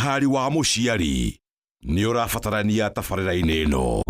Cukari wa mũciari nĩ ũrabatarania tabarĩra-inĩ ĩno.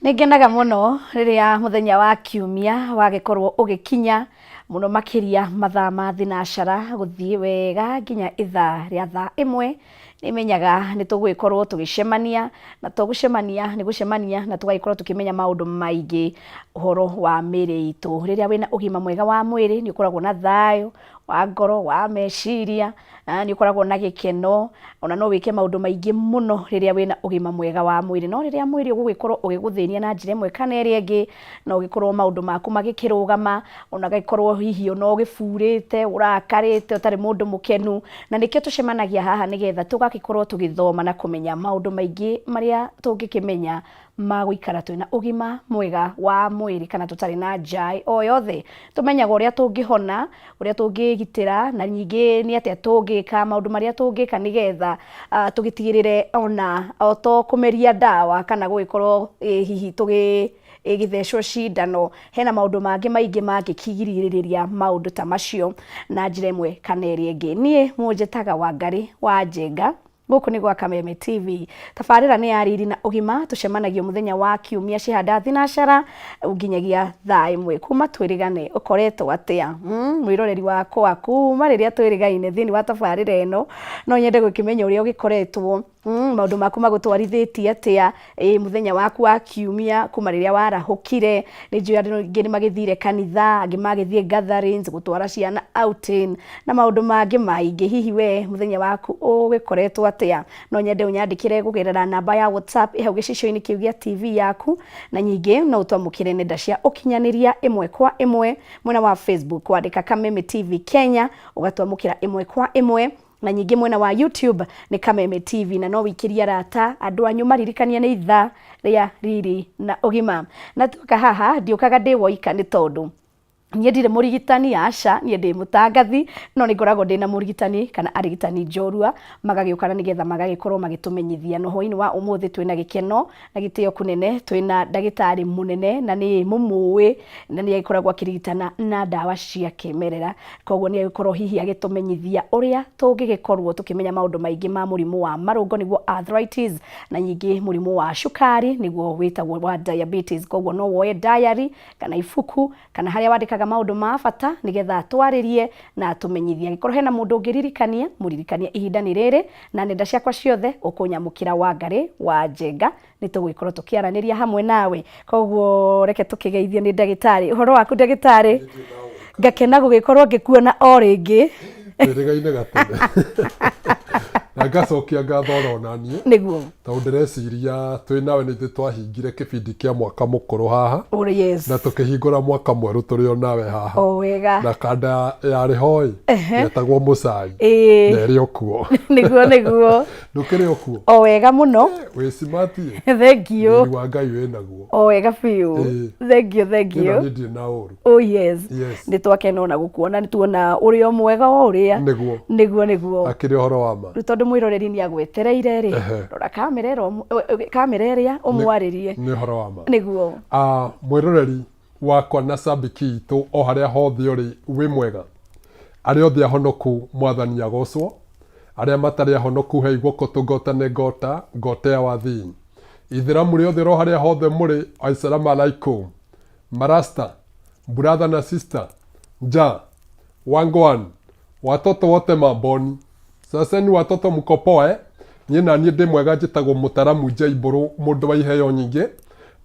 Nĩngenaga mũno rĩrĩa mũthenya wa kiumia wagĩkorwo ũgĩkinya mũno makĩria mathaa ma thinacara gũthiĩ wega nginya ithaa rĩa thaa ĩmwe. Nĩmenyaga nĩ tũgũgĩkorwo tũgĩcemania na tũgũcemania nĩ gũcemania na tũgagĩkorwo tũkĩmenya maũndũ maingĩ ũhoro wa mĩĩrĩ itũ. Rĩrĩa wĩna ũgima mwega wa mwĩrĩ nĩ ũkoragwo na thayũ wa ngoro, wa meciria, nĩ ũkoragwo na gĩkeno, ona no wĩke maũndũ maingĩ mũno rĩrĩa wĩna ũgima mwega wa mwĩrĩ. No rĩrĩa mwĩrĩ ũgũgĩkorwo ũgĩgũthĩnia na njĩra ĩmwe kana ĩrĩa ĩngĩ, no ũgĩkorwo maũndũ maku magĩkĩrũgama, ona gĩkorwo hihi ona ũgĩburĩte, ũrakarĩte, ũtarĩ mũndũ mũkenu. Na nĩkĩo tũcemanagia haha nĩgetha tũgagĩkorwo tũgĩthoma na kũmenya maũndũ maingĩ marĩa tũngĩkĩmenya ma gũikara twĩna ũgima mwega wa mwĩrĩ kana tũtarĩ na njaĩ o yothe. Tũmenyaga ũrĩa tũngĩhona, ũrĩa tũngĩgitĩra, na ningĩ nĩ atĩa tũngĩka, maũndũ marĩa tũngĩka nĩgetha tũgĩtigĩrĩre ona o to kũmeria ndawa kana gũgĩkorwo hihi gĩthecwo cindano. Hena maũndũ mangĩ maingĩ mangĩkĩgirĩrĩria maũndũ ta macio na njĩra ĩmwe kana ĩrĩa ĩngĩ. Niĩ mũnjĩtaga Wangari wa Njenga, gũkũ nĩ gwa Kameme TV. Tabarĩra nĩ ya riri na ũgima, tũcemanagio mũthenya wa kiumia cihanda thinacara nginyagia thaa ĩmwe. Kuma twĩrĩgane ũkoretwo atĩa? Mwĩroreri wakwa kuma rĩrĩa twĩrĩgaine thĩinĩ wa tabarĩra ĩno, no nyende gũkĩmenya ũrĩa ũgĩkoretwo, maũndũ maku magũtwarithĩtie atĩa mũthenya waku wa kiumia kuma rĩrĩa warahũkire. Nĩ njũĩ andũ aingĩ nĩ magĩthire kanitha, angĩ magĩthiĩ gatherings, gũtwara ciana outing na maũndũ mangĩ maingĩ. Hihi we mũthenya waku ũgĩkoretwo atĩa? No nyende ũnyandĩkĩre kũgerera namba ya WhatsApp hau gĩcicio-inĩ kĩu gĩa TV yaku, na nyingĩ no ũtwamũkĩre nenda cia ũkinyanĩria ĩmwe kwa ĩmwe. Mwena wa Facebook wandĩka Kameme TV Kenya, ũgatwamũkĩra ĩmwe kwa ĩmwe, na nyingĩ mwena wa YouTube nĩ Kameme TV, na no wĩkĩrie arata andũ anyu maririkanie nĩ ithaa rĩa riri na ũgima. Na tuka haha ndiũkaga ndĩ woika nĩ tondũ niĩ ndirĩ mũrigitani, aca, niĩ ndĩ mũtangathi, no nĩ ngoragwo ndĩna mũrigitani kana arigitani njorua magagĩũkana nĩgetha magagĩkorwo magĩtũmenyithia. No hwainĩ wa ũmũthĩ twĩna gĩkeno na gĩtĩo kũnene, twĩna ndagĩtarĩ mũnene na nĩ mũmũĩ na nĩ agĩkoragwo akĩrigitana na ndawa cia kĩmerera. Koguo nĩ agĩkorwo hihi agĩtũmenyithia ũrĩa tũngĩgĩkorwo tũkĩmenya maũndũ maingĩ ma mũrimũ wa marũngo nĩguo arthritis, na nyingĩ mũrimũ wa cukari nĩguo wĩtagwo wa diabetes. Koguo no woe diary kana ibuku kana harĩa wandĩkaga maũndũ ma bata nĩgetha twarĩrie na tũmenyithie. Angĩkorwo hena mũndũ ũngĩririkania, mũririkanie ihinda nĩ rĩrĩ, na nenda ciakwa ciothe ũkũnyamũkĩra Wangari wa Njenga, nĩ tũgũgĩkorwo tũkĩaranĩria hamwe nawe. Koguo reke tũkĩgeithio nĩ ndagĩtarĩ. Ũhoro waku ndagĩtarĩ? Ngakena gũgĩkorwo ngĩkuona o rĩngĩ. Twĩrĩgaine gatene. Na ngacokia ngatho ona niĩ nĩguo tondũ ndĩreciria twĩ nawe nĩ twahingire kĩbindi kĩa mwaka mũkũrũ haha, na tũkĩhingũra mwaka mwerũ tũrĩ o nawe haha. O wega. Na kanda yarĩ hoi yetagwo mũcai na ĩrĩ o kuo. Nĩguo ndũkĩrĩ o kuo? O wega mũno. Wĩ smart ĩ? Thengio. Ni wa Ngai wĩ naguo. O wega biũ. Thengio. Nĩ ndirĩ na ũru. Oh yes. Nĩ twakena ona gũkuona, nĩ tuona ũrĩ o mwega o ũrĩa. Nĩguo. Akĩrĩ ũhoro wa ma. Tondũ mwĩroreri nĩ agwetereire rĩ, rora kamera ĩrĩa ũmwarĩrie. Nĩ ũhoro wa ma. Nĩguo. Mwĩroreri wakwa na shabiki itũ o harĩa hothe ũrĩ wĩ mwega. Arĩa othe ahonoku mwathani agocwo, arĩa matarĩ ahonoku hei guoko tũngotane ngota ya wathini. Ithĩramu rĩothe ro harĩa hothe mũrĩ, assalamu alaikum. Marasta, brother na sister, wangwan, watoto wote mamboni. Sasa ni watoto mko poa, niĩ na niĩ ndĩ mwega, njĩtagwo Mũtaramu Njaibũrũ, mũndũ wa iheo nyingĩ,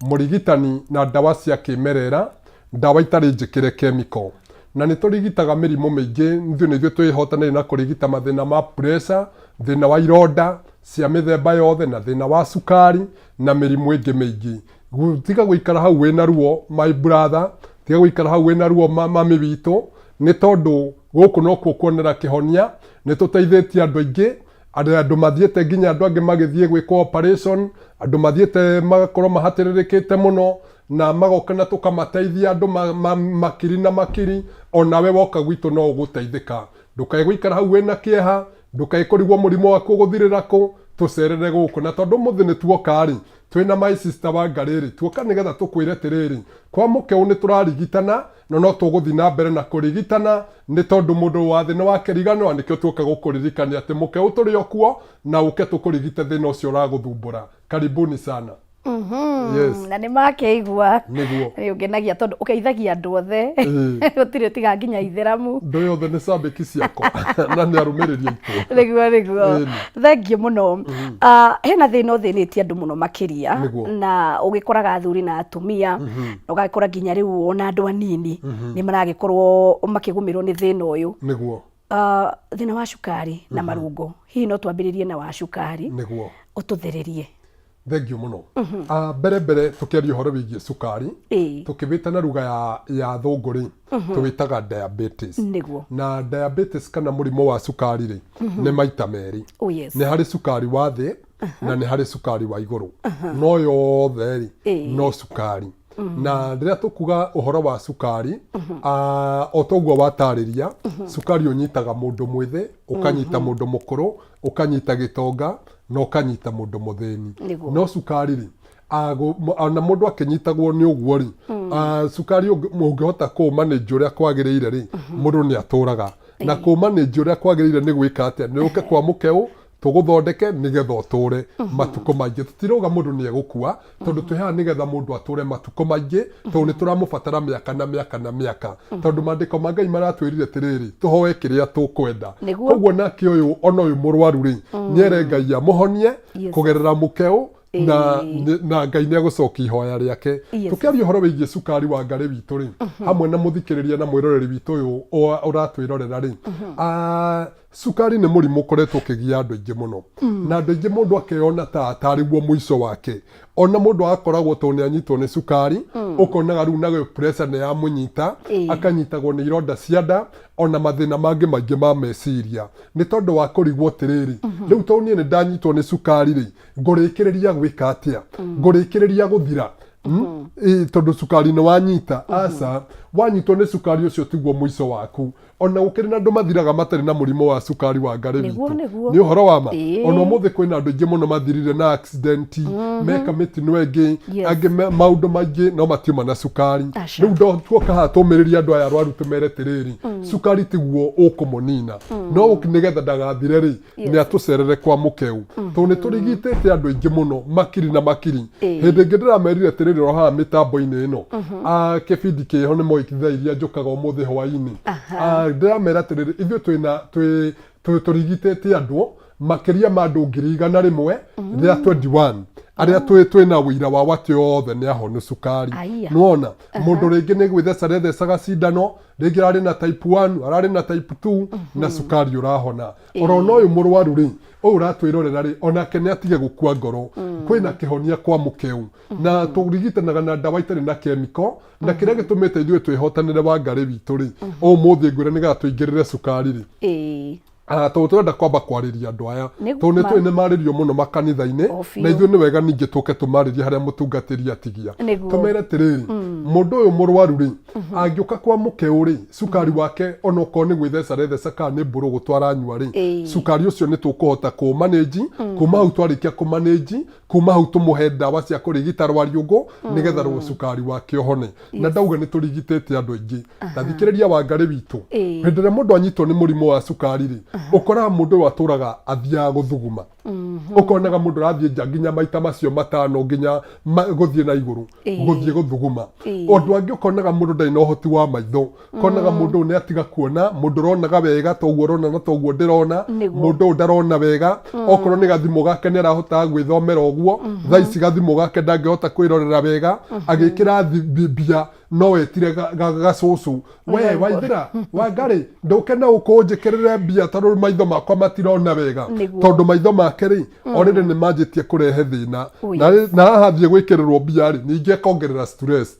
mũrigitani na ndawa cia kĩmerera, ndawa itarĩ njĩkĩre chemical. Na nĩ tũrigitaga mĩrimũ mĩingĩ, nĩ ithuĩ twĩhotanĩire na kũrigita mathĩna ma pressure, thĩna wa ironda cia mĩthemba yothe, na thĩna wa cukari na mĩrimũ ĩngĩ mĩingĩ. Tiga gũikara hau wĩna ruo my brother, tiga gũikara hau wĩna ruo mami witũ, nĩ tondũ gũkũ no kuo kuonera kĩhonia. Nĩ tũteithĩtie andũ aingĩ, andũ mathiĩte nginya andũ angĩ magĩthiĩ gwĩkwo operation, andũ mathiĩte magakorwo mahatĩrĩrĩkĩte mũno, na magoka na tũkamateithia andũ makiri na makiri. Onawe woka gwitũ no ũgũteithĩka. Ndũkae gũikara hau wĩna kĩeha, ndukaikũrigwo mũrimũ waku ũgũthirĩra kũ tũcerere gũkũ na tondũ mũthĩ nĩ tuoka rĩ twĩna my sister wa ngarĩrĩ tuoka nĩgetha tũkwĩre tĩrĩrĩ kwa mũkeu nĩ tũrarigitana no tũgũthiĩ na mbere na kũrigitana nĩ tondũ mũndũ wa thĩ nĩ wa kĩriganĩro nĩkĩo tuoka gũkũririkania atĩ mũkeu tũrĩ o kuo na ũke tũkũrigite thĩna ũcio ũragũthumbũra. Karibuni sana. Yes. Na nĩ makeigua nĩguo nĩ ũngenagia tondũ ũgeithagia andũ othe gũtirĩ tiga nginya itheramu ndũ yothe nĩ cambĩki ciakwa na nĩ arũmĩrĩri aitũ nĩguo thengiũ mũno. Hena thĩna ũthĩnĩtie andũ mũno makĩria na ũgĩkoraga athuri na atumia na ũgagĩkora nginya rĩu ona andũ anini nĩ maragĩkorwo makĩgũmĩrwo nĩ thĩna ũyũ nĩguo thĩna wa cukari na marũngo. Hihi no twambĩrĩrie na wa cukari nĩguo ũtũthererie. Thengiũ mũno. Mbere tũkĩaria ũhoro wĩgiĩ cukari tũkĩwĩta na ruga ya thũngũ-rĩ tũwĩtaga diabetes. Na diabetes kana mũrimũ wa cukari rĩ nĩ maita merĩ. Nĩ harĩ cukari wa thĩ na nĩ harĩ cukari wa igũrũ. No yothe rĩ no cukari. Na rĩrĩa tũkuga ũhoro wa cukari o toguo watarĩria cukari ũnyitaga mũndũ mwĩthĩ ũkanyita mũndũ mũkũrũ ũkanyita gĩtonga na ũkanyita mũndũ mũthĩni. No cukari rĩ ona mũndũ akĩnyitagwo nĩ ũguo rĩ cukari ũngĩhota kũũmanĩnji ũrĩa kwagĩrĩire rĩ mũndũ nĩ atũraga. Na kũũmanĩnji ũrĩa kwagĩrĩire nĩ gwĩka atĩa nĩ ũke kwa mũkeu tũgũthondeke nĩgetha ũtũre matukũ maingĩ. Tũtirauga mũndũ nĩ egũkua tondũ twĩhaha nĩgetha mũndũ atũre matukũ maingĩ tondũ nĩ tũramũbatara mĩaka na mĩaka na mĩaka tondũ maandĩko ma Ngai maratwĩrire atĩrĩrĩ tũhoe kĩrĩa tũkwenda. Koguo nake ũyũ ona ũyũ mũrwaru rĩ nĩere Ngai amũhonie kũgerera mũkeu na Ngai nĩ agũcokia ihoya rĩake. Tũkĩaria ũhoro wĩgiĩ cukari wa ngarĩ witũ rĩ hamwe na mũthikĩrĩria na mwĩroreri witũ ũyũ ũratwĩrorera rĩ cukari nĩ mũrimũ ũkoretwo ũkĩgia andũ aingĩ mũno na andũ aingĩ mũndũ akeyona tarĩ guo mũico wake. Ona mũndũ akoragwo to nĩ anyitwo nĩ cukari ũkonaga rĩu nayo pressure nĩ yamũnyita akanyitagwo nĩ ironda cia nda ona mathĩna mangĩ maingĩ ma meciria nĩ tondũ wa kũrigwo atĩrĩrĩ rĩu to niĩ nĩ ndanyitwo nĩ cukari rĩ ngũrĩkĩrĩria gwĩka atĩa ngũrĩkĩrĩria gũthira tondũ cukari nĩ wanyita. Aca wanyitwo nĩ cukari ũcio tiguo mũico waku. Ona gũkĩrĩ na andũ mathiraga matarĩ na mũrimũ wa cukari wa ngarĩ witũ nĩ ũhoro wa ma. Ona ũmũthĩ kwĩna andũ aingĩ mũno mathirire na accident meka mĩtino ĩngĩ angĩ maũndũ maingĩ no matiuma na cukari. Rĩu tuoka haha tũmĩrĩria andũ aya arwaru tũmere atĩrĩrĩ cukari tiguo ũkũmũnina no nĩgetha ndagathire rĩ nĩ atũcerere kwa mũkeu tondũ nĩ tũrigitĩte andũ aingĩ mũno makiri na makiri. Hĩndĩ ĩngĩ ndĩramerire atĩrĩrĩ o haha mĩtambo-inĩ ĩno kĩbindi kĩho nĩ moĩkitha iria njũkaga ũmũthĩ hwainĩ ndĩramera atĩrĩrĩ ithuĩ tũrigitĩte andũ makĩria ma andũ 100,000 rĩa 21 arĩa twĩna wĩira wa atĩ othe nĩ ahonu cukari. Nĩwona mũndũ rĩngĩ nĩ gwĩtheca rethecaga cindano rĩngĩ ararĩ na type 1 ararĩ na type 2 na cukari ũrahona. Orona ũyũ mũrwaru rĩ ũyũ ũratwĩrorera rĩ onake nĩ atige gũkua ngoro kwĩna kĩhonia kwa mũkeu na tũrigitanaga na ndawa itarĩ na kemiko na kĩrĩa gĩtũmĩte ithuĩ twĩhotanĩre wa ngarĩ witũ rĩ ũmũthĩ ngwĩra nĩgetha tũingĩrĩre cukari rĩ tondũ tũrenda kwamba kwarĩria andũ aya tondũ nĩ marĩrio mũno makanitha-inĩ na ithuĩ nĩ wega ningĩ tũke tũmarĩrie harĩa mũtungatĩri atigia tũmere atĩrĩrĩ mũndũ ũyũ mũrwaru rĩ angĩũka kwa mũkeu rĩ cukari wake ona okorwo nĩ gwĩtheca retheca kana nĩ mbũrũ gũtwara nyua rĩ cukari ũcio nĩ tũkũhota kũmanĩnji kuma hau twarĩkia kũmanĩnji kuma hau tũmũhe ndawa cia kũrigita rwariũngũ nĩgetha cukari wake ũhone. Na ndauga nĩ tũrigitĩte andũ aingĩ ta thikĩrĩria wa ngarĩ witũ hĩndĩ ĩrĩa mũndũ anyitwo nĩ mũrimũ wa cukari rĩ ũkoraga mũndũ ũyũ atũraga athiaga gũthuguma ũkonaga mũndũ arathiĩ nja nginya maita macio matano nginya gũthiĩ na igũrũ gũthiĩ gũthuguma. Ũndũ angĩ ũkonaga mũndũ ndarĩ na ũhoti wa maitho ũkonaga mũndũ nĩ atiga kuona mũndũ ũronaga wega toguo ũrona na toguo ndĩrona mũndũ ũyũ ndarona wega okorwo nĩ gathimũ gake nĩ arahotaga gwĩthomera ũguo thaa ici gathimũ gake ndangĩhota kwĩrorera wega agĩkĩra mbia no wetire gacũcũ we Waithĩra Wangarĩ ndũke na ũkũnjĩkĩrĩre mbia tondũ maitho makwa matirona wega tondũ maitho make rĩ already nĩ manjĩtie kũrehe thĩna na haha thiĩ gwĩkĩrĩrwo mbia rĩ ningĩ akongerera stress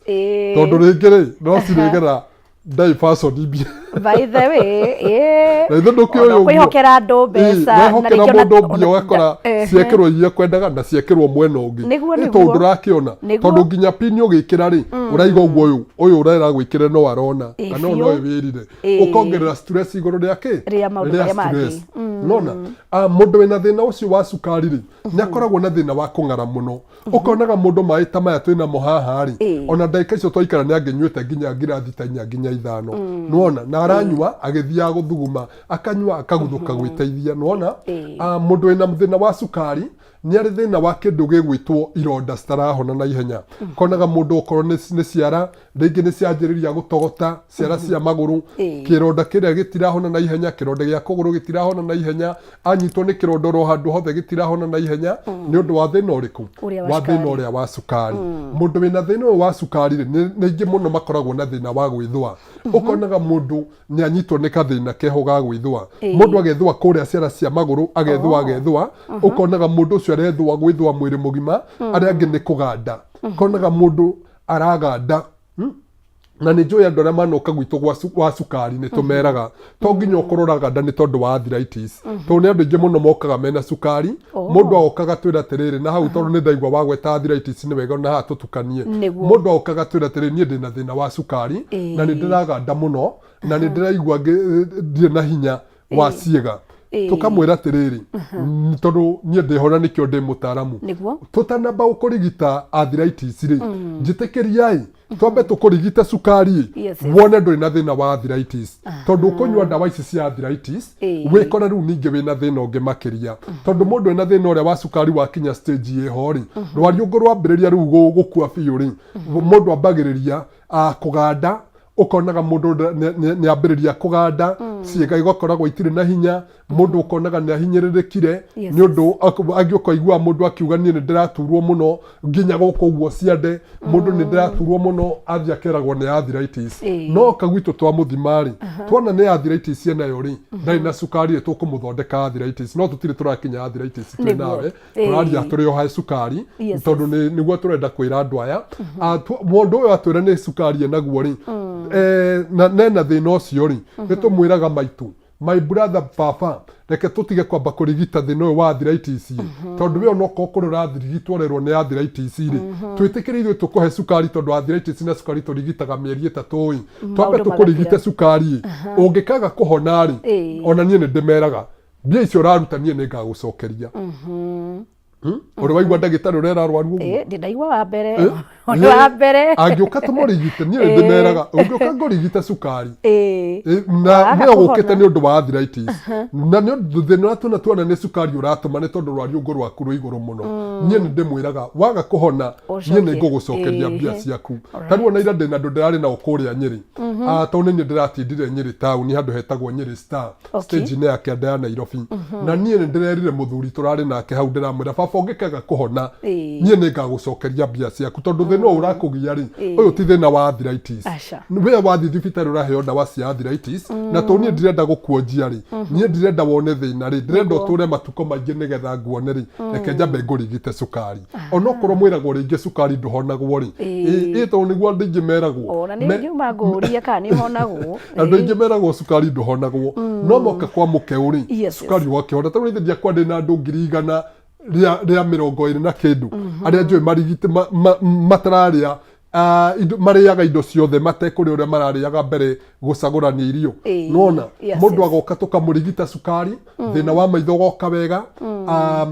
tondũ rĩngĩ rĩ no cirĩgera ndai fashion ibi by the way na ndũkĩ ũyũ kwĩhokera andũ mbeca na rĩngĩ mũndũ mbia ũgakora ciekĩrwo iria kwendaga na ciekĩrwo mwena ũngĩ tondũ ndũrakĩona tondũ nginya pini ũgĩkĩra rĩ ũraiga ũguo ũyũ ũrera gwĩkĩra no arona kana no wĩrire ũkongerera stress igũrũ rĩake rĩa stress nona mũndũ wĩna thĩna ũcio wa cukari rĩ nĩ akoragwo na thĩna wa kũng'ara mũno ũkonaga mũndũ maĩ ta maya twĩna mo haha rĩ ona ndagĩka icio twaikara nĩ angĩnyuĩte nginya ngirathi ta 4 nginya 5 nona na aranyua agĩthiaga gũthuguma akanyua akaguthũka gwĩteithia nona mũndũ wĩna thĩna wa cukari nĩ arĩ thĩna wa kĩndũ gĩgwĩtwo ironda citarahona na ihenya konaga mũndũ okorwo nĩ ciara rĩngĩ nĩ cianjĩrĩria gũtogota ciara cia magũrũ kĩronda kĩrĩa gĩtirahona na ihenya kĩronda gĩa kũgũrũ gĩtirahona na ihenya anyitwo nĩ kĩronda ro handũ hothe gĩtirahona na ihenya nĩ ũndũ wa thĩna ũrĩkũ wa thĩna ũrĩa wa cukari mũndũ wĩna thĩna ũyũ wa cukari nĩ aingĩ mũno makoragwo na thĩna wa gwĩthũa ũkonaga mũndũ nĩ anyitwo nĩ kathĩna keho ga gwĩthũa mũndũ agethũa kũrĩa ciara cia magũrũ agethũa ũkonaga mũndũ ũcio arethũa gwĩthũa mwĩrĩ mũgima arĩa angĩ nĩ kũganda ũkonaga mũndũ araganda na nĩ njũĩ andũ arĩa manoka gwitũ wa cukari nĩ tũmeraga to nginya ũkorwo ũraganda nĩ tondũ wa arthritis tondũ nĩ andũ aingĩ mũno mokaga mena cukari mũndũ agokaga twĩra atĩrĩrĩ na hau tondũ nĩ ndaigua wagweta arthritis nĩ wega na haha tũtukanie mũndũ agokaga twĩra atĩrĩrĩ niĩ ndĩna thĩna wa cukari na nĩ ndĩraganda mũno na nĩ ndĩraigua ndirĩ na hinya wa ciĩga tukamwĩra atĩrĩrĩ tondũ niĩ ndĩhona nĩkĩo ndĩ mũtaaramu tũtanamba gũkũrigita arthritis rĩ njĩtĩkĩriai twambe tũkũrigite cukari wone ndũrĩ na thĩna wa arthritis tondũ ũkũnyua ndawa ici cia arthritis wĩkore rĩu ningĩ wĩna thĩna ũngĩ makĩria tondũ mũndũ wĩna thĩna ũrĩa wa cukari wakinya stage ĩho rĩ rwariũngũ rwambĩrĩria rĩu gũkua biũ rĩ mũndũ ambagĩrĩria kũganda ukonaga mundu ni ambiriria kuganda ciega igakoragwo itirĩ na hinya mundu ukonaga ni ahinyĩrĩrĩkire ni undu angĩukaigua mundu akiuga ni ndĩraturwo muno nginya gũkũ ũguo ciande mundu ni ndĩraturwo muno athia keragwo ni arthritis no kagwitũ twa mũthimari tuona ni arthritis nayo ri ndari na cukari tũkũmũthondeka arthritis no tũtirĩ tũrakinya arthritis twĩ nawe tũraria tũrĩ o ha cukari tondũ nĩguo tũrenda kwĩra andũ aya mundu ũyũ atwĩra ni cukari enaguo ri na thĩna ũcio ri nĩtũmwĩraga maitũ my brother papa reke tutige kwamba kurigita thĩna ũyũ wa arthritis tondũ we onoko ũkorwo ũrathirigitwo rerwo nĩ arthritis ri twĩtĩkĩre ithuĩ tũkũhe cukari tondũ arthritis na cukari tũrigitaga mĩeri 3 ĩ twambe tũkũrigite cukari ũngĩkaga kũhona ri ona niĩ nĩ ndĩmeraga mbia icio ũraruta niĩ nĩ ngagũcokeria uri waigua ndagĩtarĩ ũrera arwaru ũguo ndaigua wa mbere wa mbere angĩũka tũmũrigite niĩ nĩ ndĩmeraga ũngĩũka ngũrigite cukari na nĩ ũgũkĩte nĩ ũndũ wa arthritis na nĩ ũndũ thĩna ũrĩa tuona nĩ cukari ũratũma nĩ tondũ rwariũngũ rwaku rwĩ igũrũ mũno niĩ nĩ ndĩmwĩraga waga kũhona niĩ nĩ ngũgũcokeria mbia ciaku tarĩu ona ira ndĩna andũ ndĩrarĩ nao kũrĩa Nyĩrĩ tondũ niĩ ndĩratindire Nyĩrĩ taũni handũ hetagwo Nyĩrĩ Star stage-inĩ ya kĩanda ya Nairobi na niĩ nĩ ndĩrerire mũthuri tũrarĩ nake hau ndĩramwĩra baba ũngĩkaga kũhona niĩ nĩ ngagũcokeria mbia ciaku tondũ thĩna ũyũ ũrakũgia rĩ ũyũ ti thĩna wa arthritis we wathiĩ thibitarĩ ũraheo ndawa cia arthritis na tondũ niĩ ndirenda gũkuonjia rĩ niĩ ndirenda wone thĩna rĩ ndĩrenda ũtũre matukũ maingĩ nĩgetha nguone rĩ reke njambe ngũrigite cukari onokorwo mwĩragwo rĩngĩ cukari ndũhonagwo rĩ tondũ nĩguo andũ aingĩ meragwo ona nĩ ngiuma ngũria kana nĩ honagwo andũ aingĩ meragwo cukari ndũhonagwo no moka kwa mũkeu rĩ cukari wakĩhona tondũ nĩ ndiakwa ndĩna andũ 100 rĩa 20 na kĩndũ arĩa njũĩ marigite matararĩa marĩaga indo ciothe matekũrĩa ũrĩa mararĩaga mbere gũcagũrania irio nona mũndũ agoka tũkamũrigita cukari thĩna wa maitho goka wega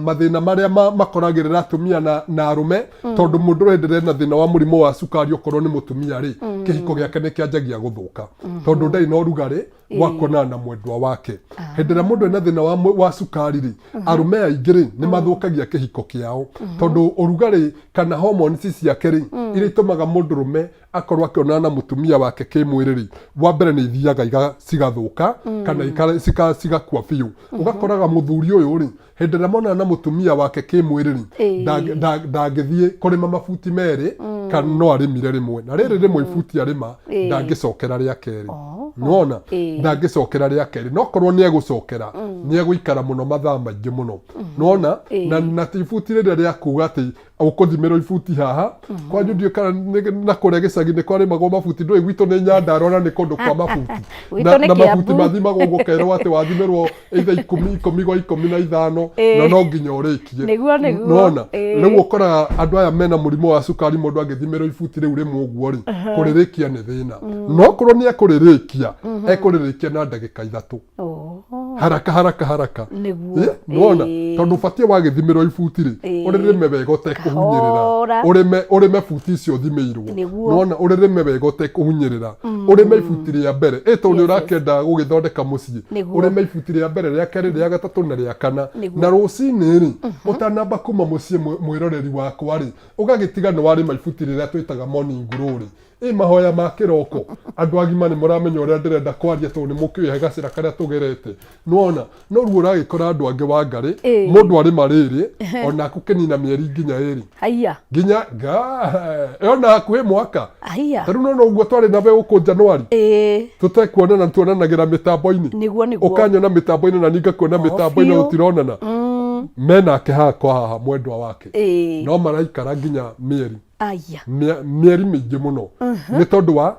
mathĩna marĩa makoragĩrĩra atumia na arũme tondũ mũndũ ũrenderea na thĩna wa mũrimũ wa cukari okorwo nĩ mũtumia rĩ kĩhiko gĩake nĩ kĩanjagia gũthũka tondũ ndarĩ na ũrugarĩ wa kuonana na mwendwa wake hĩndĩ ĩrĩa mũndũ ena thĩna wa cukari rĩ arũme aingĩ rĩ nĩ mathũkagia kĩhiko kĩao tondũ ũrugarĩ kana hormones ciake rĩ iria itũmaga mũndũrũme akorwo akĩonana na mũtumia wake kĩmwĩrĩ rĩ wa mbere nĩ ithiaga cigathũka kana cigakua biũ ũgakoraga mũthuri ũyũ rĩ hĩndĩ ĩrĩa monana na mũtumia wake kĩmwĩrĩ rĩ ndangĩthiĩ kũrĩma mabuti merĩ kana no arĩmire rĩmwe na rĩrĩ rĩmwe ibuti arĩma ndangĩcokera rĩa kerĩ nona ndangĩcokera rĩa kerĩ no korwo nĩ egũcokera nĩ egũikara mũno mathaa maingĩ mũno nona na ibuti rĩrĩa rĩa kuga atĩ ukuthimirwo ibuti haha kwanyu ndio kana na kuria gicagi-ini kwari magwo mabuti ndui gwitũ nĩ Nyandarua na nĩ kũndũ kwa mabuti na mabuti mathimagwo gũkerwo atĩ wathimirwo either 10 gwa 15 na no nginya ũrĩkie nona rĩu ũkoraga andũ aya mena mũrimũ wa cukari mũndũ angĩthimirwo ibuti rĩu rĩmwe ũguo rĩ kũrĩrĩkia nĩ thĩna no korwo nĩ ekũrĩrĩkia ekũrĩrĩkia na ndagĩka 3 haraka nona tondũ ũbatiĩ wagĩthimirwo ibuti rĩ ũrĩrĩme wega ũtekũhunyĩrĩra ũrĩme buti icio thimĩirwo nona ũrĩrĩme wega ũtekũhunyĩrĩra ũrĩme ibuti rĩa mbere tondũ nĩ ũrakĩenda gũgĩthondeka mũciĩ ũrĩme ibuti rĩa mbere rĩa kerĩ rĩa gatatũ na rĩa kana na rũcinĩ rĩ ũtanamba kuma mũciĩ mwĩroreri wakwa rĩ ũgagĩtiga nĩ warĩma ibuti rĩrĩa twĩtaga morning glory mahoya ma kĩroko andũ agima nĩ mũramenya ũrĩa ndĩrenda kwaria tondũ nĩ mũkĩoya gacĩra karĩa tũgerete nona no rĩu ũragĩkora andũ angĩ wa ngarĩ mũndũ arĩma rĩrĩ ona gũkĩnina mĩeri nginya 2 nginya ona hakuhĩ mwaka tarĩu nona ũguo twarĩ na mbegũ gũkũ Januari tũtekuonana tuonanagĩra mĩtambo-inĩ ũkanyona mĩtambo-inĩ na ningakuona mĩtambo-inĩ tũtironana menake hakwa haha mwendwa wake no maraikara nginya mĩeri mĩingĩ mũno nĩ tondũ wa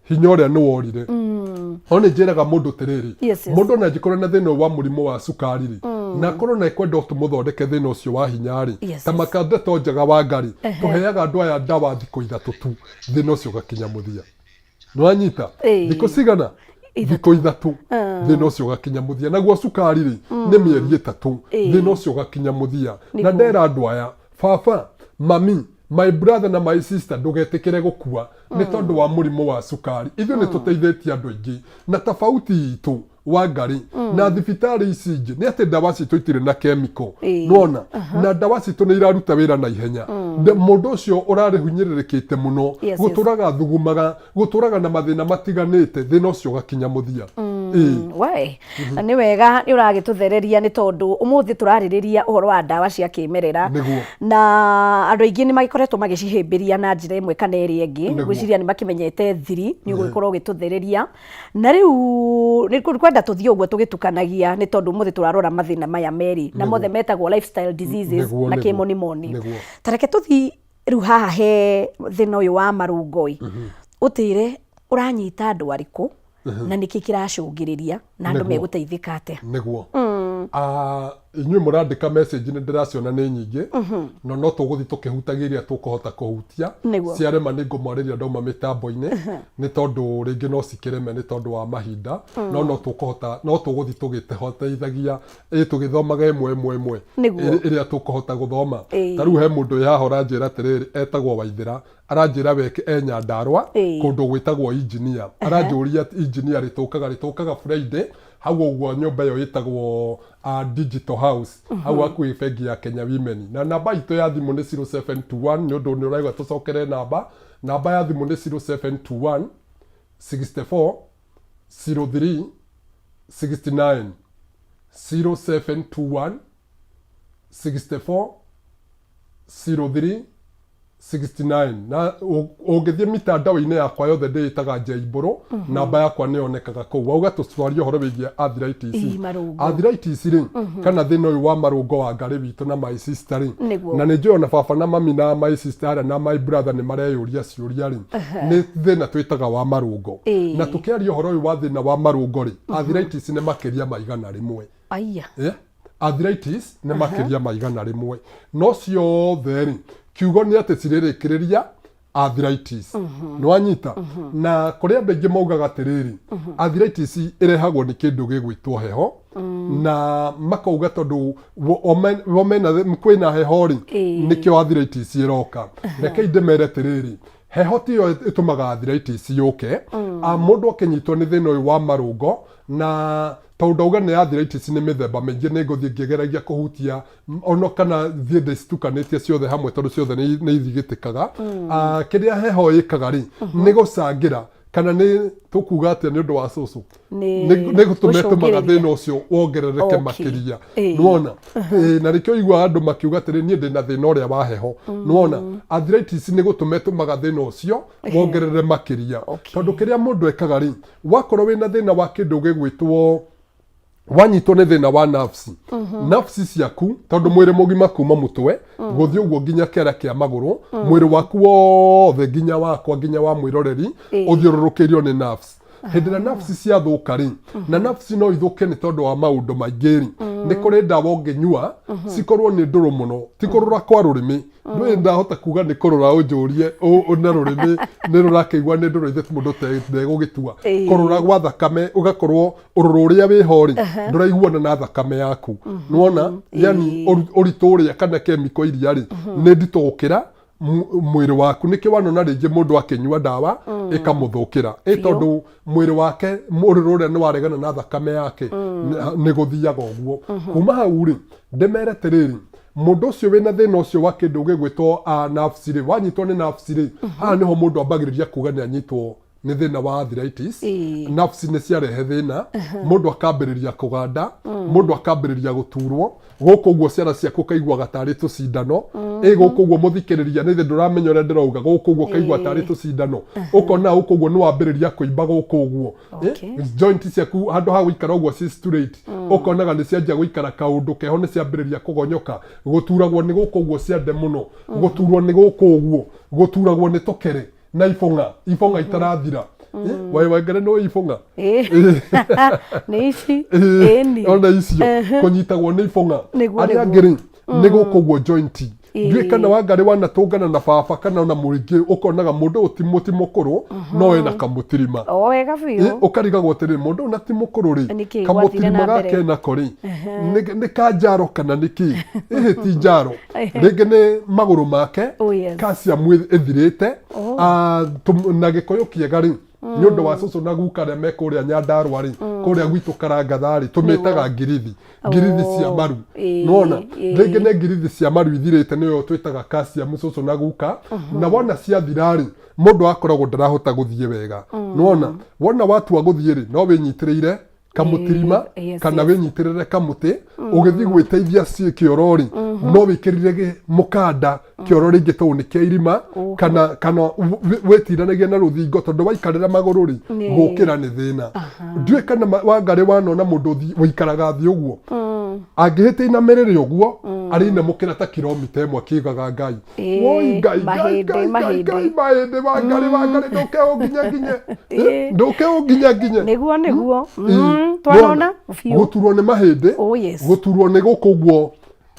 hinya ũrĩa nĩ worire ona njĩraga mũndũ tĩrĩrĩ mũndũ ona angĩkorwo na thĩna wa mũrimũ wa cukari rĩ na korwo na ekwenda tũmũthondeke thĩna ũcio wa hinya rĩ ta Makandeto Njaga wa Ngarĩ tũheaga andũ aya ndawa thikũ 3 tu thĩna ũcio ũgakinya mũthia nĩwanyita thikũ cigana thikũ 3 thĩna ũcio ũgakinya mũthia naguo cukari rĩ nĩ mĩeri 3 thĩna ũcio ũgakinya mũthia na ndera andũ aya baba mami my brother na my sister ndũgetĩkĩre gũkua nĩ tondũ wa mũrimũ wa cukari ithuĩ nĩ tũteithĩtie andũ aingĩ na tofauti itũ wa Ngarĩ na thibitarĩ ici ingĩ nĩ atĩ ndawa citũ itirĩ na chemical nona na ndawa citũ nĩ iraruta wĩra na ihenya mũndũ ũcio ũrarĩhunyĩrĩrĩkĩte mũno gũtũraga thugumaga gũtũraga na mathĩna matiganĩte thĩna ũcio ũgakinya mũthia na nĩ wega nĩ ũragĩtũthereria nĩ tondũ ũmũthĩ tũrarĩrĩria ũhoro wa ndawa cia kĩmerera na andũ aingĩ nĩ magĩkoretwo magĩcihĩmbĩria na njĩra ĩmwe kana ĩrĩa ĩngĩ gwĩciria nĩ makĩmenyete thiri nĩ ũgũgĩkorwo ũgĩtũthereria na rĩu nĩ kwenda tũthiĩ ũguo tũgĩtukanagia nĩ tondũ ũmũthĩ tũrarora mathĩna maya merĩ na mothe metagwo lifestyle diseases na kĩmonimoni tareke tũthiĩ rĩu haha he thĩna ũyũ wa marũngo ũtĩre ũranyita andũ arĩkũ na nĩkĩ kĩracũngĩrĩria na andũ megũteithĩka atĩa nĩguo inyuĩ mũrandĩka message nĩ ndĩraciona nĩ nyingĩ no tũgũthiĩ tũkĩhutagĩria tũkũhota kũhutia ciarema nĩ ngũmwarĩria ndauma mĩtambo-inĩ nĩ tondũ rĩngĩ no cikĩreme nĩ tondũ wa mahinda no tũgũthiĩ tũgĩteithagia tũgĩthomaga ĩmwe ĩrĩa tũkũhota gũthoma ta rĩu he mũndũ haha ũranjĩra atĩrĩrĩ etagwo Waithĩra aranjĩra we Nyandarua kũndũ gwĩtagwo engineer aranjũria engineer rĩtũkaga Friday hau ũguo nyũmba ĩyo ĩtagwo Digital House hau hakuhĩ bengi ya Kenya Women na namba itũ ya thimũ nĩ 0721 nĩ ũndũ nĩ ũraigua tũcokere namba ya thimũ nĩ 0721 64 03 69 0721 64 03 69 na ũngĩthiĩ mitandao-inĩ yakwa yothe ndĩĩtaga Njaibũrũ namba yakwa nĩ yonekaga kũu wauga tũtwarie ũhoro wĩgiĩ arthritis rĩ kana thĩna ũyũ wa marũngo wa Ngarĩ witũ na my sister rĩ na nĩ njũĩ ona baba na mami na my sister na my brother nĩ mareyũria ciũria rĩ nĩ thĩna twĩtaga wa marũngo na tũkĩaria ũhoro ũyũ wa thĩna wa marũngo rĩ arthritis nĩ makĩria ma 100 arthritis nĩ makĩria ma 100 no ciothe rĩ kiugo nĩ atĩ cirĩrĩkĩrĩria arthritis nĩwanyita na kũrĩa andũ aingĩ maugaga atĩrĩrĩ arthritis ĩrehagwo nĩ kĩndũ gĩgwĩtwo heho na makauga tondũ kwĩna heho rĩ nĩkĩo arthritis ĩroka reke ndĩmere atĩrĩrĩ heho tiyo ĩtũmaga arthritis yũke mũndũ akĩnyitwo nĩ thĩna ũyũ wa marũngo na tondũ ndauga nĩ arthritis nĩ mĩthemba mĩingĩ nĩ ngũthiĩ ngĩgeragia kũhutia ono kana thiĩ ndĩcitukanĩtie ciothe hamwe tondũ ciothe nĩ ithigĩtĩkaga kĩrĩa heho ĩkaga rĩ nĩ gũcangĩra kana nĩ tũkuga atĩa nĩ ũndũ wa cũcũ nĩ gũtũmaga thĩna ũcio wongerereke makĩria nĩwona na rĩkĩo iguaga andũ makiuga atĩrĩ niĩ ndĩna thĩna ũrĩa wa heho nĩwona arthritis nĩ gũtũmaga thĩna ũcio wongerere makĩria tondũ kĩrĩa mũndũ ekaga rĩ wakorwo wĩna thĩna wa kĩndũ gĩgwĩtwo wanyitwo nĩ thĩna wa nerves nerves ciaku tondũ mwĩrĩ mũgima kuma mũtwe gũthiĩ ũguo nginya kĩara kĩa magũrũ mwĩrĩ waku wothe nginya wakwa nginya wa mwĩroreri ũthiũrũrũkĩirio nĩ nerves hĩndĩ ĩrĩa nerves ciathũka rĩ na nerves no ithũke nĩ tondũ wa maũndũ maingĩ rĩ nĩ kũrĩ ndawa ũngĩnyua cikorwo nĩ ndũrũ mũno ti kũrũra kwa rũrĩmĩ ndũĩ ndahota kuga nĩ kũrũra ũnjũrie na rũrĩmĩ nĩ rũrakĩigua nĩ ndũrũ ithe mũndũ ndegũgĩtua kũrũra gwa thakame ũgakorwo ũrũrũ ũrĩa wĩho rĩ ndũraiguana na thakame yaku nĩwona yani ũritũ ũrĩa kana kemiko iria rĩ nĩ nditũ gũkĩra mwĩrĩ waku nĩkĩ wanona rĩngĩ mũndũ akĩnyua ndawa ĩkamũthũkĩra tondũ mwĩrĩ wake ũrũrũ ũrĩa nĩ waregana na thakame yake nĩ gũthiaga ũguo kuma hau rĩ ndemere atĩrĩrĩ mũndũ ũcio wĩna thĩna ũcio wa kĩndũ gĩgwĩtwo nerves rĩ wanyitwo nĩ nerves rĩ haha nĩho mũndũ ambagĩrĩria kuga nĩ anyitwo nĩ thĩna wa arthritis nerves nĩ ciarehe thĩna mũndũ akambĩrĩria kũganda mũndũ akambĩrĩria gũturwo gũkũ ũguo ciara ciaku kaiguaga tarĩ tũcindano gũkũ ũguo mũthikĩrĩria nĩ ndũramenya ũrĩa ndĩrauga gũkũ ũguo kaigua tarĩ tũcindano ũkona gũkũ ũguo nĩ wambĩrĩria kũimba gũkũ ũguo joint ciaku handũ ha gũikara ũguo ci straight ũkonaga nĩ cianjia gũikara kaũndũ keho nĩ ciambĩrĩria kũgonyoka gũturagwo nĩ gũkũ ũguo ciande mũno gũturwo nĩ gũkũ ũguo gũturagwo nĩ tũkere na ibonga itarathira wengere no ibonga nĩ ici ona icio kũnyitagwo nĩ ibonga arĩa angĩ nĩ gũkũ ũguo joint ndũĩ kana wangarĩ wanatũngana na baba kana na mũingĩ ũkonaga mũndũ ũyũ ti mũkũrũ no ena kamũtirima wega biũ ũkarigagwo atĩrĩrĩ mũndũ ũyũ na ti mũkũrũ rĩ kamũtirima gake nako rĩ nĩ ka njaro kana nĩkĩ ti njaro rĩngĩ nĩ magũrũ make calcium ĩthirĩte na gĩkũyũ kĩega rĩ nĩ ũndũ wa cũcũ na guka arĩa me kũrĩa Nyandarũa rĩ kũrĩa gwitũ Karangatha rĩ tũmĩtaga ngirithi cia maru nona rĩngĩ nĩ ngirithi cia maru ithirĩte nĩyo twĩtaga calcium cũcũ na guka na wona ciathira rĩ mũndũ akoragwo ndarahota gũthiĩ wega nona wona watua gũthiĩ rĩ no wĩnyitĩrĩire kamũtirima kana wĩnyitĩrĩre kamũtĩ ũgĩthiĩ gwĩteithia ciĩ kĩoro rĩ no wĩkĩrire mũkanda kĩoro rĩngĩ tondũ nĩ kĩa irima kana wĩtiranagia na rũthingo tondũ waikarĩra magũrũ rĩ gũkĩra nĩ thĩna ndũĩ kana wangarĩ wanona mũndũ wĩikaraga thĩ ũguo angĩhĩtia inamĩrĩre ũguo arĩinamũkĩra ta kilomita ĩmwe akiugaga Ngai woi Ngai mahĩndĩ wangarĩ ndũke ũnginyaginye nĩguo twanona gũturwo nĩ mahĩndĩ gũturwo nĩ gũkũ ũguo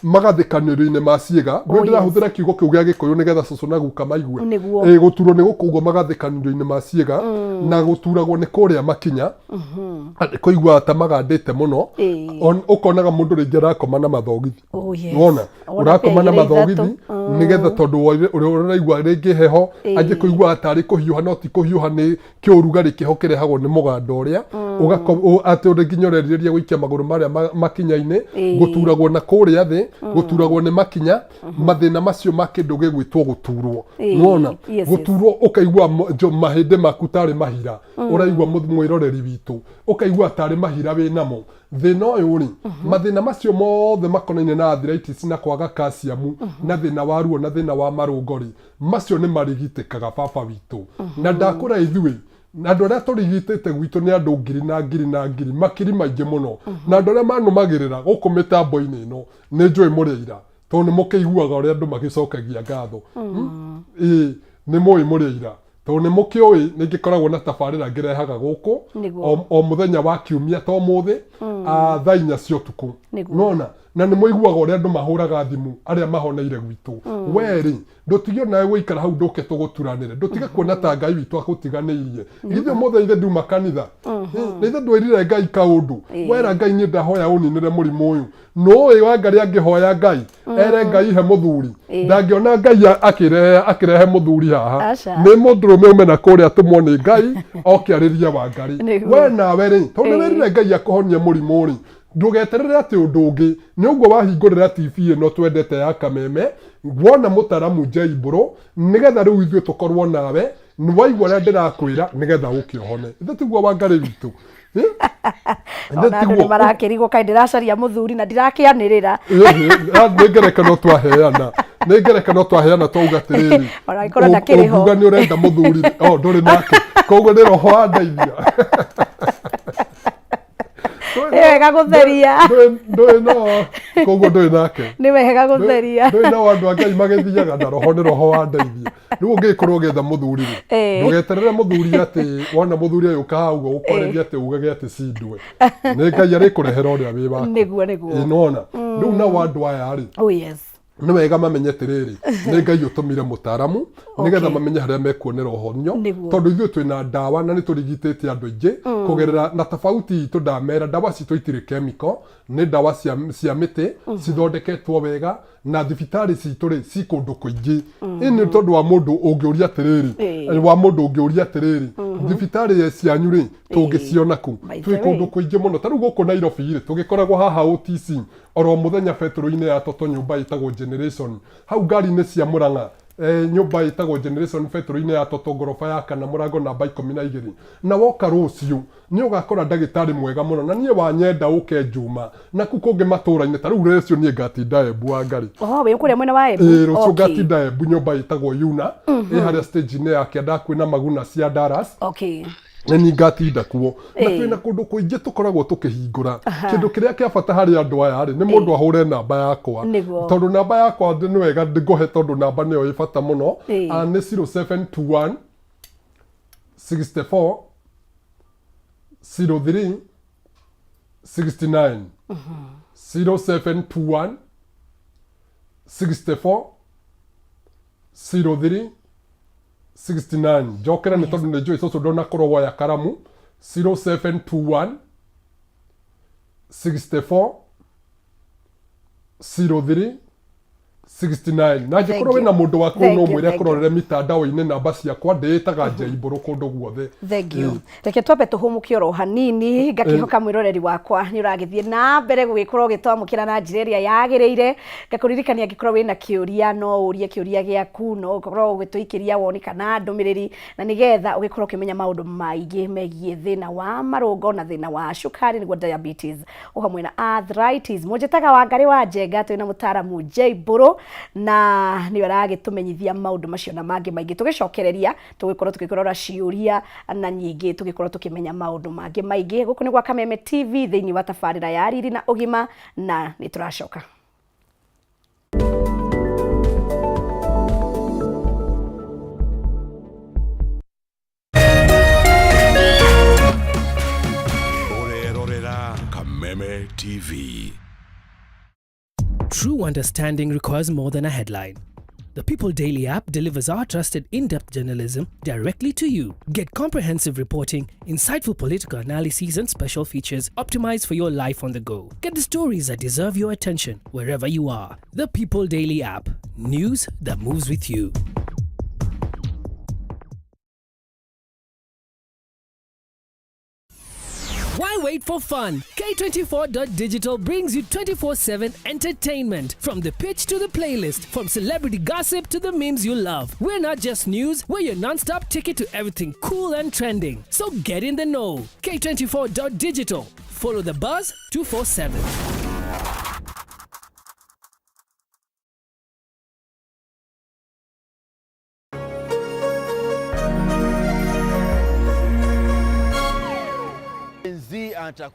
magathĩkanĩrio-inĩ ma ciĩga ndĩrahũthĩra kiugo kĩu gĩa Gĩkũyũ nĩgetha cũcũ na guka maigue gũturwo nĩ gũkũ ũguo magathĩkanĩrio-inĩ ma ciĩga na gũturagwo nĩ kũrĩa makinya kũigua ta magandĩte mũno ũkonaga mũndũ rĩngĩ arakoma na mathogithi wona ũrakoma na mathogithi nĩgetha tondũ ũraigua rĩngĩ heho anjĩ kũigua tarĩ kũhiũha no ti kũhiũha nĩ kĩũrugarĩ kĩho kĩrehagwo nĩ mũganda ũrĩa atĩ ũrĩ nginya ũrerirĩria gũikia magũrũ marĩa makinya-inĩ gũturagwo na kũrĩa thĩ gũturagwo nĩ makinya mathĩna macio ma kĩndũ gĩgwĩtwo gũturwo nona gũturwo ũkaigua mahĩndĩ maku tarĩ mahira ũraigua mwĩroreri witũ ũkaigua tarĩ mahira wĩnamo thĩna ũyũ rĩ mathĩna macio mothe makonainie na arthritis na kwaga calcium na thĩna wa ruo na thĩna wa marũngo rĩ macio nĩ marigitĩkaga baba witũ na ndakũra ithuĩ andũ arĩa tũrigitĩte gwitũ nĩ andũ ngiri makiri maingĩ mũno na andũ arĩa manũmagĩrĩra gũkũ mĩtambo-inĩ ĩno nĩ njũĩ mũrĩira tondũ nĩ mũkĩiguaga ũrĩa andũ magĩcokagia ngatho nĩ mũĩ mũrĩira tondũ nĩ mũkĩũĩ nĩ ngĩkoragwo na tabarĩra ngĩrehaga gũkũ o mũthenya wa kiumia to mũthĩ thaa 4 cia ũtukũ nona na nĩ mũiguaga ũrĩa andũ mahũraga thimũ arĩa mahoneire gwitũ werĩ ndũtige nawe gũikara hau ndũke tũgũturanĩre ndũtige kuona ta Ngai witũ agũtiganĩirie ithe mothe ithe nduma kanitha ithe ndwĩrire Ngai kaũndũ wera Ngai nĩ ndahoya ũninĩre mũrimũ ũyũ nũĩ wangarĩ angĩhoya Ngai ere Ngai he mũthuri ndangĩona Ngai akĩrehe mũthuri haha nĩ mũndũrũme ũmena kũrĩa tũmwo nĩ Ngai okĩarĩria Wangarĩ we nawe rĩ tondũ nĩwĩrire Ngai akũhonia mũrimũ rĩ ndũgeterere atĩ ũndũ ũngĩ nĩ ũguo wahingũrĩra TV ĩno twendete ya Kameme wona mũtaramu Njaibũrũ nĩgetha rĩu ithuĩ tũkorwo nawe waigua ũrĩa ndĩrakwĩra nĩgetha ũkĩohone ithe tiguo Wangarĩ witũ ona andũ nĩ marakĩrigwo kaĩ ndĩracaria mũthuri na ndirakĩanĩrĩra nĩ ngerekano twaheana twauga atĩrĩrĩ ũngiuga nĩ ũrenda mũthuri ndũrĩ nake koguo nĩ roho wa ndeithia wega gutheria ndoi no koguo ndoi nake ni wega gutheria ndoi no andu angai magithiaga na roho wa ndeithia riu ungikorwo getha muthuri ndugeterere muthuri ati wona muthuri ayuka hau ukoreria ati ugage ati cindwe ni ngai ari kurehera uria wi waku niguo inona riu na wandu aya ri oh yes nĩ wega mamenye tiriri nĩ ngai utumire mutaramu nigetha mamenye haria mekuonera uhonio tondu ithuĩ twina ndawa na nĩ tũrigitĩte andũ aingĩ kugerera na tofauti itu ndamera ndawa citũ itirĩ chemical nĩ ndawa cia mĩtĩ cithondeketwo wega na thibitarĩ citũ rĩ ci kũndũ kũingĩ nĩ tondu wa mũndũ ũngĩũria tiriri thibitarĩ cianyu rĩ tũngĩciona ku twĩ kũndũ kũingĩ mũno ta rĩu gũkũ Nairobi rĩ tũgĩkoragwo haha OTC oro mũthenya betũrũ-inĩ ya Toto nyũmba ĩtagwo Generation hau ngari-inĩ cia Murang'a nyũmba ĩtagwo Generation betũrũ-inĩ ya Toto ngoroba ya kana mũrango namba 12 na woka rũciũ nĩ ũgakora ndagĩtarĩ mwega mũno na niĩ wanyenda ũke njuma na ku kũngĩ matũra-inĩ ta rĩu rũciũ niĩ ngatinda Embu Wangari wĩ kũrĩa mwena wa Embu rũciũ ngatinda Embu nyũmba ĩtagwo Yuna harĩa stage-inĩ ya Kĩanda kwĩna Maguna cia Dallas nĩ ngatinda kuo na twĩna kũndũ kũingĩ tũkoragwo tũkĩhingũra kĩndũ kĩrĩa kĩa bata harĩ andũ aya rĩ nĩ mũndũ ahũre namba yakwa tondũ namba yakwa nĩ wega ngũhe tondũ namba nĩyo ĩ bata mũno nĩ 0721 64 03 69 0721 64 03 69 jokera nĩ tondũ nĩ njũĩ cũcũ ndonakorwo woya karamu 0721 64 03 69 na ngĩkorwo wĩna mũndũ waku no mwĩre akororere mitandao-inĩ namba ciakwa ndĩĩtaga Njaibũrũ kũndũ guothe reke twambe tũhũmũkie oro hanini ngakĩhoka mwĩroreri wakwa nĩ ũragĩthiĩ na mbere gũgĩkorwo ũgĩtwamũkĩra na njĩra ĩrĩa yagĩrĩire ngakũririkania angĩkorwo wĩna kĩũria no ũrie kĩũria gĩaku no ũkorwo ũgĩtũikĩria woni kana ndũmĩrĩri na nĩgetha ũgĩkorwo ũkĩmenya maũndũ maingĩ megiĩ thĩna wa marũngo na thĩna wa cukari nĩguo diabetes o hamwe na arthritis mũnjĩtaga Wangari wa Njenga twĩna mũtaramu Njaibũrũ na nĩ aragĩtũmenyithia maũndũ macio na mangĩ maingĩ tũgĩcokereria tũgĩkorwo tũgĩkorora ciũria na nyingĩ tũgĩkorwo tũkĩmenya maũndũ mangĩ maingĩ gũkũ nĩ gwa Kameme TV thĩinĩ wa tabarĩra ya riri na ũgima na nĩ tũracoka Urerorera Kameme TV. True understanding requires more than a headline. The People Daily app delivers our trusted in-depth journalism directly to you. Get comprehensive reporting, insightful political analyses and special features optimized for your life on the go. Get the stories that deserve your attention wherever you are. The People Daily app. News that moves with you. Why wait for fun? K24.digital brings you 24/7 entertainment. From the pitch to the playlist, from celebrity gossip to the memes you love. We're not just news, we're your non-stop ticket to everything cool and trending. So get in the know. K24.digital. Follow the buzz 247. Z